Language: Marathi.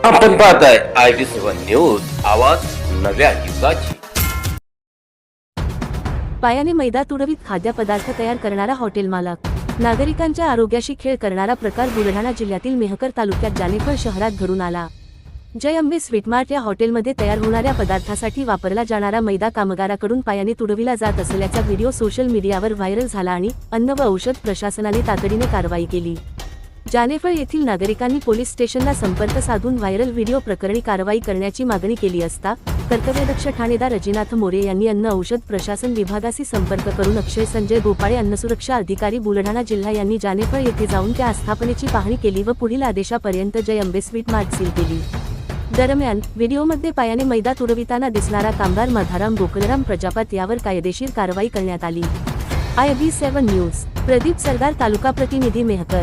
आपण पाहताय IT7 न्यूज, आवाज नव्या युगाची। पायाने मैदा तुडवीत खाद्यपदार्थ तयार करणारा हॉटेल मालक, नागरिकांच्या आरोग्याशी खेळ करणारा प्रकार बुलढाणा जिल्ह्यातील मेहकर तालुक्यात जानेफळ शहरात घडून आला। जय अंबे स्वीट मार्ट या हॉटेलमध्ये तयार होणाऱ्या पदार्थासाठी वापरला जाणारा मैदा कामगाराकडून पायाने तुडविला जात असल्याचा व्हिडिओ सोशल मीडियावर व्हायरल झाला आणि अन्न व औषध प्रशासनाने तातडीने कारवाई केली। जानेफळ येथील नागरिकांनी पोलीस स्टेशनला संपर्क साधून व्हायरल व्हिडिओ प्रकरणी कारवाई करण्याची मागणी केली असता कर्तव्यदक्ष ठाणेदार अजिनाथ मोरे यांनी अन्न औषध प्रशासन विभागाशी संपर्क करून अक्षय संजय गोपाळे अन्नसुरक्षा अधिकारी बुलढाणा जिल्हा यांनी जानेफळ येथे जाऊन त्या आस्थापनेची पाहणी केली व पुढील आदेशापर्यंत जय अंबे स्वीट मार्ट सील केली। दरम्यान व्हिडिओमध्ये पायाने मैदा तुडविताना दिसणारा कामगार मधाराम गोकुलराम प्रजापत यावर कायदेशीर कारवाई करण्यात आली। IB7 न्यूज प्रदीप सरदार, तालुका प्रतिनिधी मेहकर।